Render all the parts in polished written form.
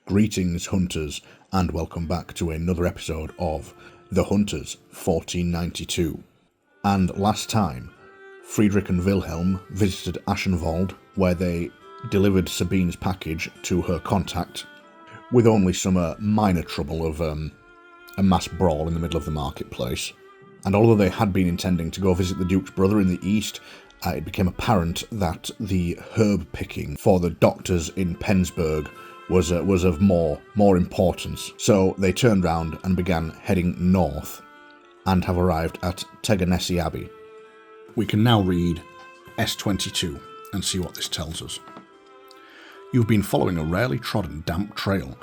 Greetings, hunters, and welcome back to another episode of The Hunters 1492. And last time, Friedrich and Wilhelm visited Aschenwald, where they delivered Sabine's package to her contact, with only some minor trouble of a mass brawl in the middle of the marketplace. And although they had been intending to go visit the Duke's brother in the east, it became apparent that the herb picking for the doctors in Penzberg was of more importance. So they turned round and began heading north, and have arrived at Tegernessie Abbey. We can now read S22 and see what this tells us. You've been following a rarely trodden damp trail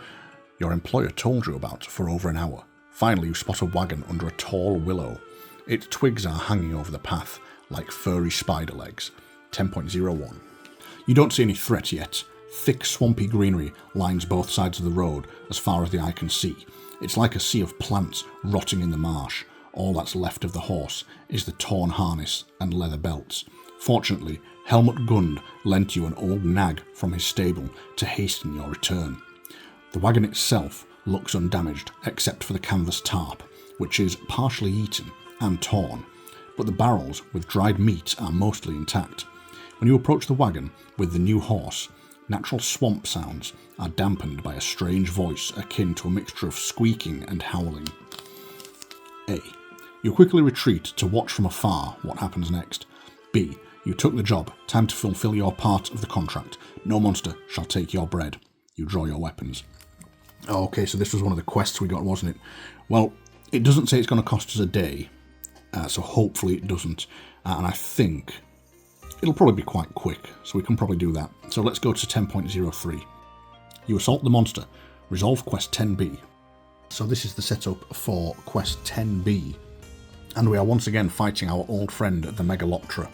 your employer told you about for over an hour. Finally, you spot a wagon under a tall willow. Its twigs are hanging over the path like furry spider legs. 10.01. You don't see any threat yet. Thick, swampy greenery lines both sides of the road as far as the eye can see. It's like a sea of plants rotting in the marsh. All that's left of the horse is the torn harness and leather belts. Fortunately, Helmut Gund lent you an old nag from his stable to hasten your return. The wagon itself looks undamaged except for the canvas tarp, which is partially eaten and torn, but the barrels with dried meat are mostly intact. When you approach the wagon with the new horse, natural swamp sounds are dampened by a strange voice akin to a mixture of squeaking and howling. A. You quickly retreat to watch from afar what happens next. B. You took the job. Time to fulfill your part of the contract. No monster shall take your bread. You draw your weapons. Okay, so this was one of the quests we got, wasn't it? Well, it doesn't say it's going to cost us a day, so hopefully it doesn't. And I think it'll probably be quite quick, so we can probably do that. So let's go to 10.03. You assault the monster. Resolve quest 10B. So this is the setup for quest 10B. And we are once again fighting our old friend, the Megaloptera.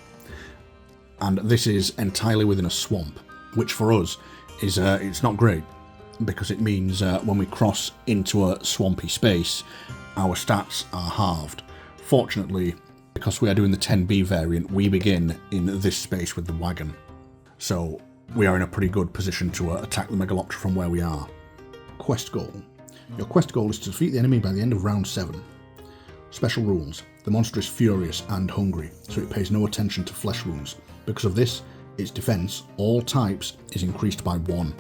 And this is entirely within a swamp, which for us is it's not great, because it means when we cross into a swampy space, our stats are halved. Fortunately, because we are doing the 10B variant, we begin in this space with the wagon. So we are in a pretty good position to attack the Megaloptera from where we are. Quest goal. Your quest goal is to defeat the enemy by the end of round 7. Special rules. The monster is furious and hungry, so it pays no attention to flesh wounds. Because of this, its defense, all types, is increased by 1.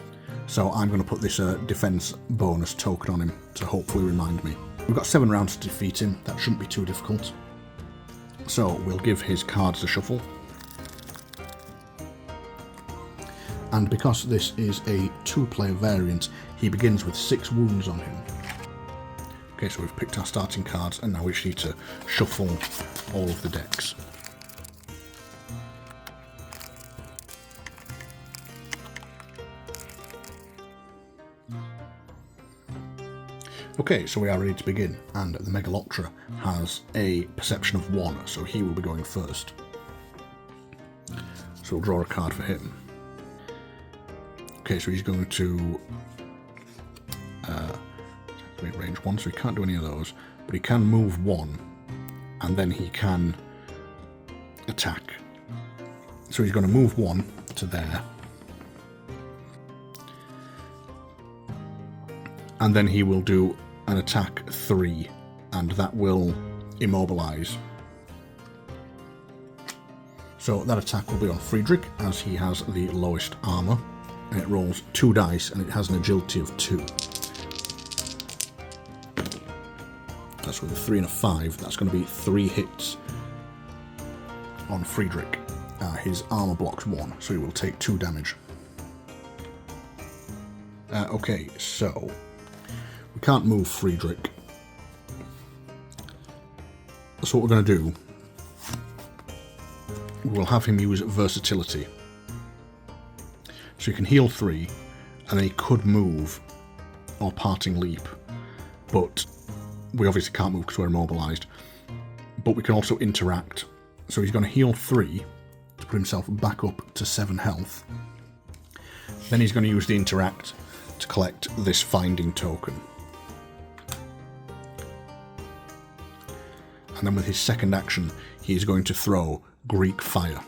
So I'm going to put this defense bonus token on him to hopefully remind me. We've got 7 rounds to defeat him. That shouldn't be too difficult. So we'll give his cards a shuffle. And because this is a 2-player variant, he begins with 6 wounds on him. Okay, so we've picked our starting cards, and now we just need to shuffle all of the decks. Okay, so we are ready to begin, and the Megaloptera has a perception of 1, so he will be going first. So we'll draw a card for him. Okay, so he's going to range 1, so he can't do any of those, but he can move 1, and then he can attack. So he's going to move 1 to there, and then he will do an attack 3, and that will immobilize. So that attack will be on Friedrich, as he has the lowest armor, and it rolls 2 dice, and it has an agility of 2. That's with a 3 and a 5. That's going to be 3 hits on Friedrich. His armor blocks 1, so he will take 2 damage. Okay, so we can't move Friedrich. So what we're going to do, we'll have him use versatility. So he can heal 3, and then he could move or parting leap, but we obviously can't move because we're immobilized. But we can also interact. So he's going to heal 3 to put himself back up to 7 health. Then he's going to use the interact to collect this finding token. And then with his second action, he is going to throw Greek Fire.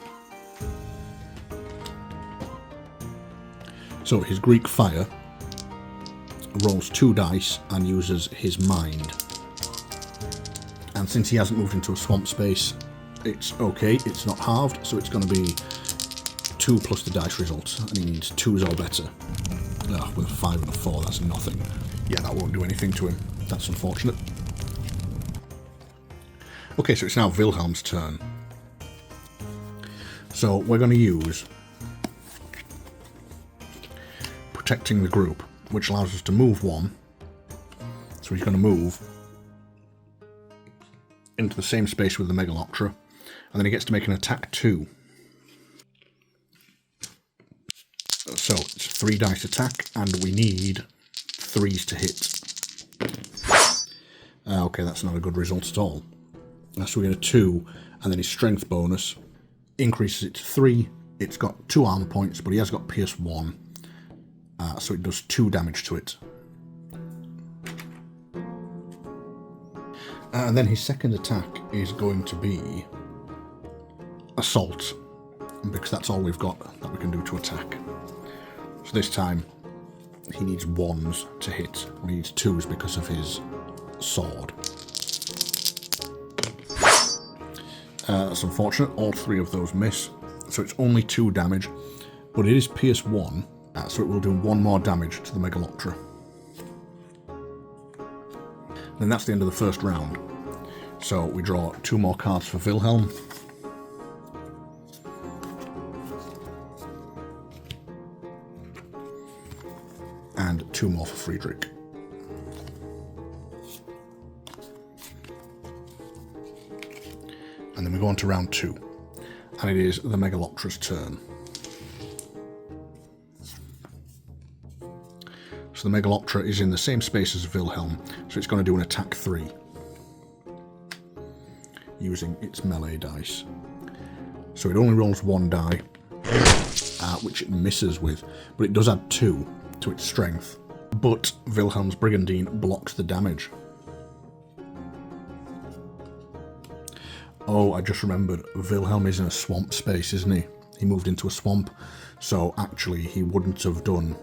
So his Greek Fire rolls 2 dice and uses his mind. And since he hasn't moved into a swamp space, it's okay, it's not halved, so it's going to be 2 plus the dice result, and he needs 2s or better. With a 5 and a 4, that's nothing. Yeah, that won't do anything to him. That's unfortunate. Okay, so it's now Wilhelm's turn. So we're going to use Protecting the Group, which allows us to move 1. So he's going to move into the same space with the Megaloptera, and then he gets to make an attack 2. So it's 3 dice attack, and we need 3s to hit. Okay, that's not a good result at all. So we get a 2, and then his strength bonus increases it to 3. It's got 2 armor points, but he has got Pierce 1, so it does 2 damage to it. And then his second attack is going to be Assault, because that's all we've got that we can do to attack. So this time he needs 1s to hit, and he needs 2s because of his sword. That's unfortunate, all 3 of those miss, so it's only 2 damage, but it is Pierce 1, so it will do 1 more damage to the Megaloptera. Then that's the end of the first round. So we draw 2 more cards for Wilhelm. And 2 more for Friedrich. And then we go on to round 2. And it is the Megaloptera's turn. So the Megaloptera is in the same space as Wilhelm, so it's going to do an attack 3. Using its melee dice. So it only rolls 1 die, which it misses with, but it does add 2 to its strength. But Wilhelm's Brigandine blocks the damage. Oh, I just remembered, Wilhelm is in a swamp space, isn't he? He moved into a swamp, so actually he wouldn't have done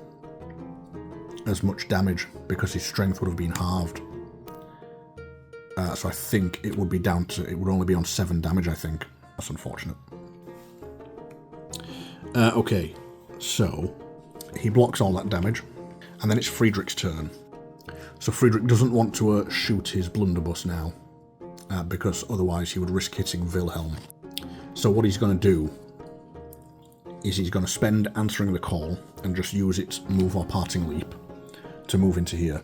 as much damage because his strength would have been halved. So I think it would be down to, it would only be on 7 damage, I think. That's unfortunate. Okay, so he blocks all that damage, and then it's Friedrich's turn. So Friedrich doesn't want to shoot his blunderbuss now, because otherwise he would risk hitting Wilhelm. So what he's going to do is he's going to spend answering the call and just use its move or parting leap to move into here.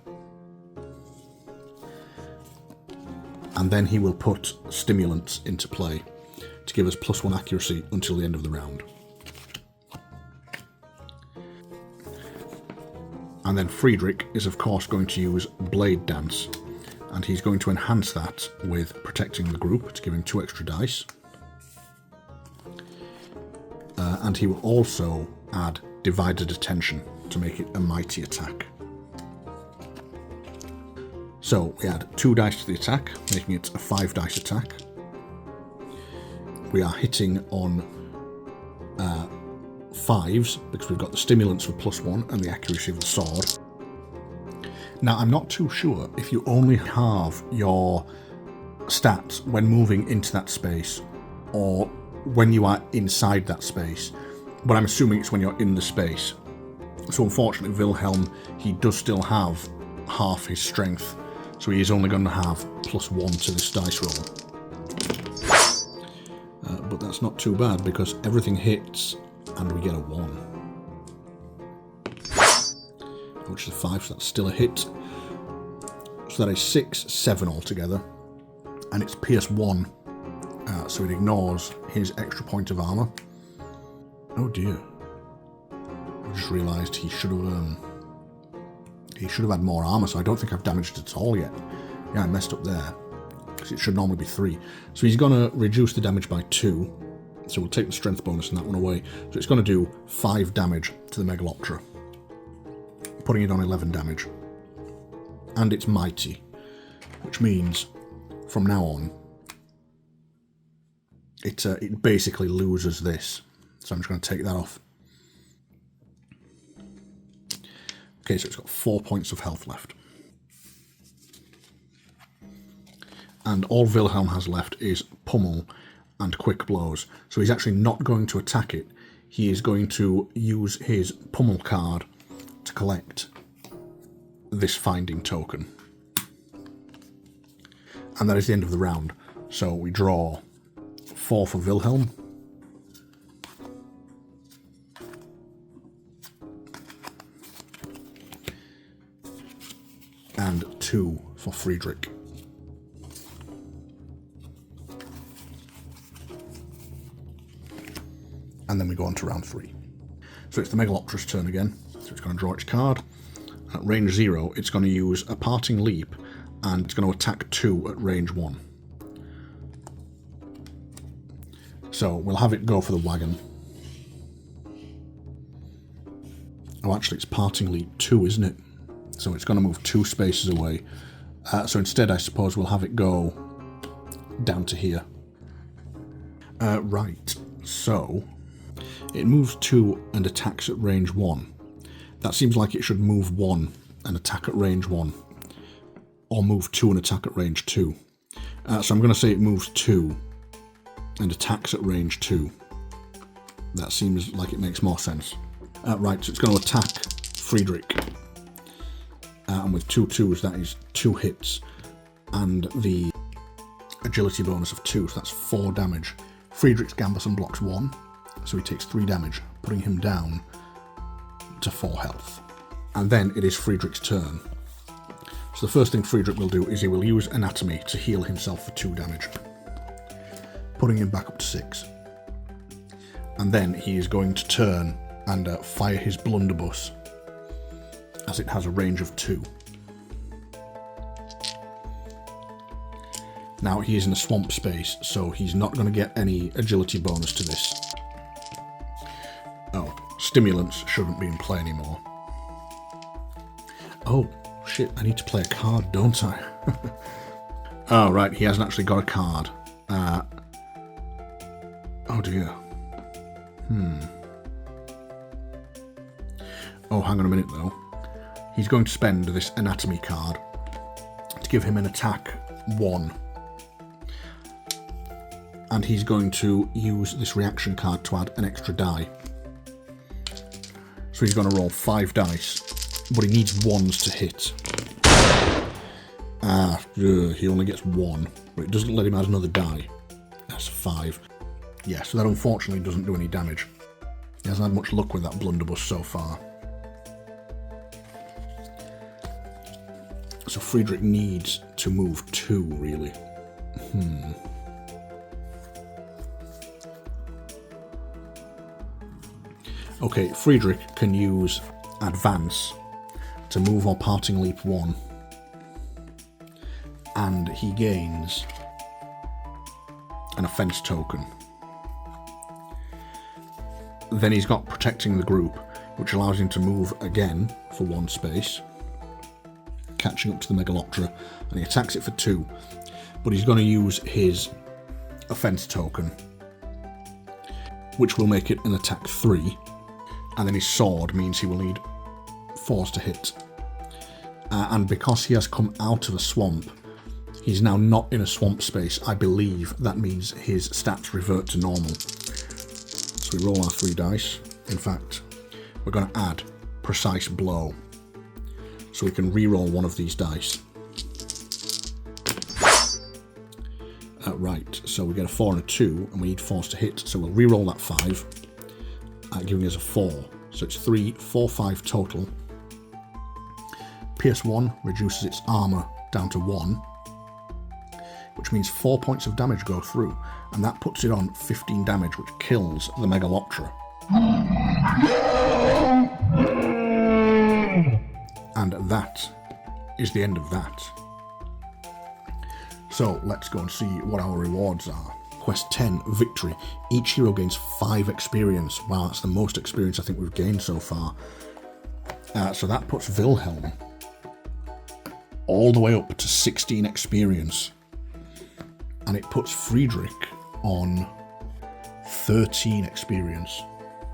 And then he will put stimulants into play to give us +1 accuracy until the end of the round. And then Friedrich is of course going to use Blade Dance, and he's going to enhance that with Protecting the Group to give him 2 extra dice. And he will also add Divided Attention to make it a mighty attack. So we add 2 dice to the attack, making it a 5 dice attack. We are hitting on 5s because we've got the stimulants for +1 and the accuracy of the sword. Now I'm not too sure if you only halve your stats when moving into that space or when you are inside that space, but I'm assuming it's when you're in the space. So unfortunately Wilhelm, he does still have half his strength, so he is only going to have +1 to this dice roll. But that's not too bad because everything hits and we get a 1. Which is a 5, so that's still a hit. So that is 6, 7 altogether. And it's Pierce 1, so it ignores his extra point of armour. Oh dear. I just realised he should have had more armour, so I don't think I've damaged it at all yet. Yeah, I messed up there, because it should normally be 3. So he's going to reduce the damage by 2, so we'll take the strength bonus and that one away. So it's going to do 5 damage to the Megaloptera, putting it on 11 damage. And it's mighty, which means from now on it basically loses this. So I'm just going to take that off. Okay, so it's got 4 points of health left. And all Wilhelm has left is Pummel and Quick Blows. So he's actually not going to attack it. He is going to use his Pummel card to collect this finding token. And that is the end of the round. So we draw 4 for Wilhelm. And 2 for Friedrich. And then we go on to round 3. So it's the Megaloptera's turn again. So it's going to draw its card. At range 0, it's going to use a Parting Leap, and it's going to attack 2 at range 1. So we'll have it go for the wagon. Oh, actually, it's Parting Leap 2, isn't it? So it's going to move 2 spaces away. So instead, I suppose we'll have it go down to here. Right, so it moves 2 and attacks at range 1. That seems like it should move 1 and attack at range 1. Or move 2 and attack at range 2. So I'm going to say it moves 2 and attacks at range 2. That seems like it makes more sense. Right, so it's going to attack Friedrich. And with 2 2s, that is 2 hits. And the agility bonus of 2, so that's 4 damage. Friedrich's Gambeson blocks 1, so he takes 3 damage, putting him down to 4 health. And then it is Friedrich's turn. So the first thing Friedrich will do is he will use Anatomy to heal himself for 2 damage, putting him back up to 6. And then he is going to turn and fire his blunderbuss, as it has a range of 2. Now he is in a swamp space, so he's not going to get any agility bonus to this. Oh, stimulants shouldn't be in play anymore. Oh, shit, I need to play a card, don't I? Oh, right, he hasn't actually got a card. Oh dear. Oh, hang on a minute though. He's going to spend this Anatomy card to give him an attack 1. And he's going to use this reaction card to add an extra die. So he's going to roll 5 dice, but he needs 1s to hit. He only gets 1, but it doesn't let him add another die. That's 5. Yeah, so that unfortunately doesn't do any damage. He hasn't had much luck with that blunderbuss so far. So Friedrich needs to move 2, really. Okay, Friedrich can use Advance to move or Parting Leap 1. And he gains an offense token. Then he's got Protecting the Group, which allows him to move again for 1 space, catching up to the Megaloptera, and he attacks it for 2. But he's going to use his offense token, which will make it an attack 3, and then his sword means he will need 4s to hit. And because he has come out of a swamp, he's now not in a swamp space. I believe that means his stats revert to normal. So we roll our 3 dice. In fact, we're going to add Precise Blow, so we can re-roll 1 of these dice. Right, so we get a 4 and a 2, and we need 4s to hit, so we'll re-roll that 5, giving us a 4. So it's 3, 4, 5 total. PS1 reduces its armour down to 1, which means 4 points of damage go through, and that puts it on 15 damage, which kills the Megaloptera. And that is the end of that. So let's go and see what our rewards are. Quest 10, Victory. Each hero gains 5 experience. Wow, that's the most experience I think we've gained so far. So that puts Wilhelm all the way up to 16 experience. And it puts Friedrich on 13 experience.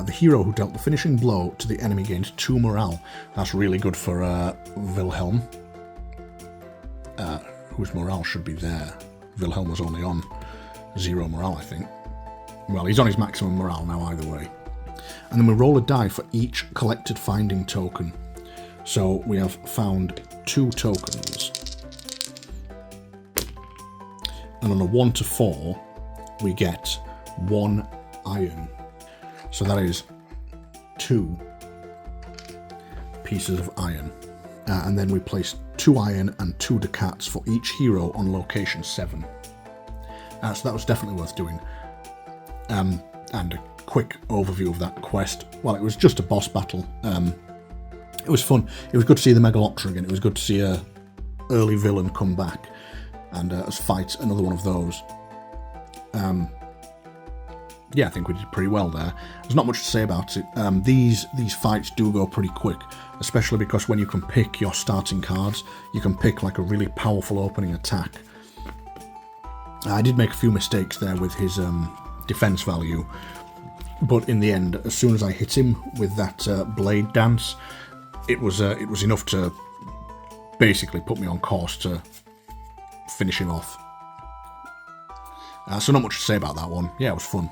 The hero who dealt the finishing blow to the enemy gained 2 morale. That's really good for Wilhelm, whose morale should be there. Wilhelm was only on 0 morale, I think. Well, he's on his maximum morale now either way. And then we roll a die for each collected finding token. So we have found 2 tokens. And on a 1 to 4, we get 1 iron. So that is 2 pieces of iron. And then we place 2 iron and 2 ducats for each hero on location 7. So that was definitely worth doing. And a quick overview of that quest. Well, it was just a boss battle. It was fun. It was good to see the Megaloptera again. It was good to see a early villain come back and us fight another one of those. Yeah, I think we did pretty well there. There's not much to say about it. These fights do go pretty quick, especially because when you can pick your starting cards, you can pick like a really powerful opening attack. I did make a few mistakes there with his defense value, but in the end, as soon as I hit him with that blade dance, it was enough to basically put me on course to finish him off. So not much to say about that one. Yeah, it was fun.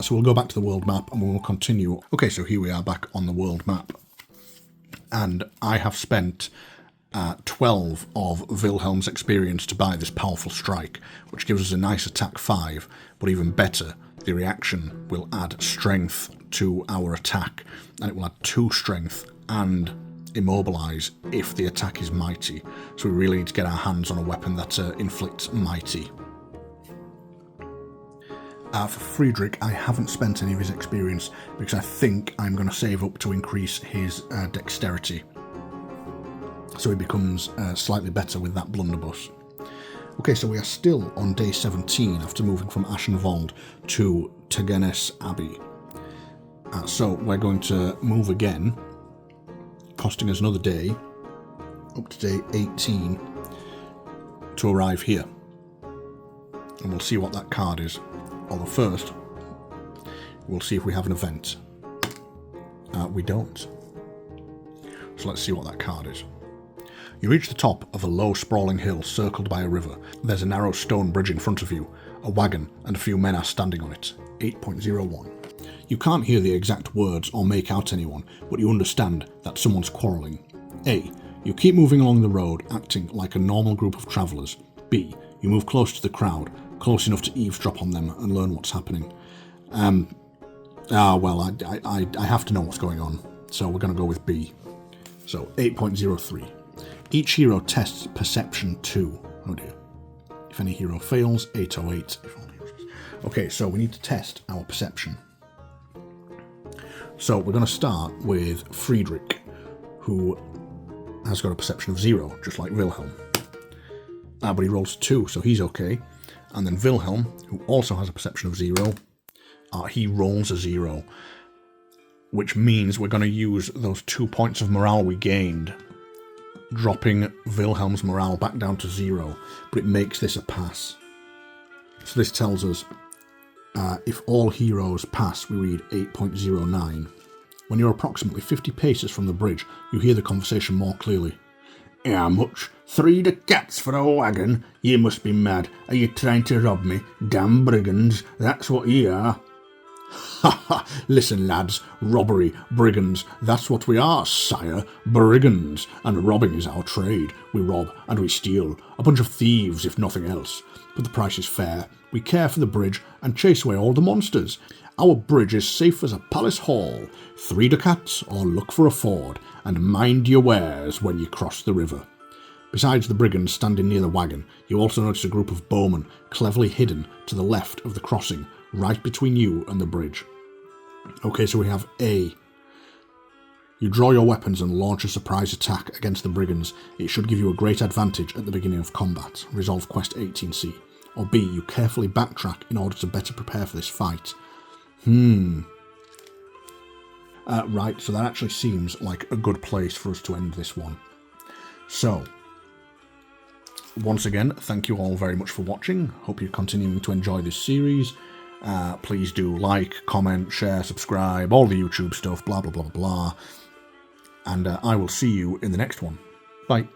So we'll go back to the world map and we'll continue. Okay, so here we are back on the world map. And I have spent 12 of Wilhelm's experience to buy this powerful strike, which gives us a nice attack 5, but even better, the reaction will add strength to our attack, and it will add 2 strength and immobilize if the attack is mighty. So we really need to get our hands on a weapon that inflicts mighty. For Friedrich, I haven't spent any of his experience because I think I'm going to save up to increase his dexterity, so he becomes slightly better with that blunderbuss. Okay, so we are still on day 17 after moving from Aschenwald to Tegenes Abbey. So we're going to move again, costing us another day, up to day 18, to arrive here. And we'll see what that card is. Although first, we'll see if we have an event. We don't. So let's see what that card is. You reach the top of a low, sprawling hill circled by a river. There's a narrow stone bridge in front of you. A wagon and a few men are standing on it. 8.01. You can't hear the exact words or make out anyone, but you understand that someone's quarrelling. A. You keep moving along the road, acting like a normal group of travellers. B. You move close to the crowd, close enough to eavesdrop on them and learn what's happening. Well, I have to know what's going on, so we're going to go with B. So, 8.03. Each hero tests Perception 2. Oh dear. If any hero fails, 808. Okay, so we need to test our perception. So we're going to start with Friedrich, who has got a perception of 0, just like Wilhelm. But he rolls 2, so he's okay. And then Wilhelm, who also has a perception of 0, he rolls a 0, which means we're going to use those 2 points of morale we gained, dropping Wilhelm's morale back down to 0, but it makes this a pass. So this tells us if all heroes pass, we read 8.09. When you're approximately 50 paces from the bridge, you hear the conversation more clearly. How much? 3 ducats for a wagon? You must be mad. Are you trying to rob me? Damn brigands, that's what you are. Ha ha! Listen, lads, robbery, brigands, that's what we are, sire. Brigands, and robbing is our trade. We rob and we steal. A bunch of thieves, if nothing else. But the price is fair. We care for the bridge and chase away all the monsters. Our bridge is safe as a palace hall. 3 ducats or look for a ford, and mind your wares when you cross the river. Besides the brigands standing near the wagon, you also notice a group of bowmen cleverly hidden to the left of the crossing, right between you and the bridge. Okay, so we have A. You draw your weapons and launch a surprise attack against the brigands. It should give you a great advantage at the beginning of combat. Resolve Quest 18C. Or B. You carefully backtrack in order to better prepare for this fight. Right, so that actually seems like a good place for us to end this one. So, once again, thank you all very much for watching. Hope you're continuing to enjoy this series. Please do like, comment, share, subscribe, all the YouTube stuff, blah, blah, blah, blah. And I will see you in the next one. Bye.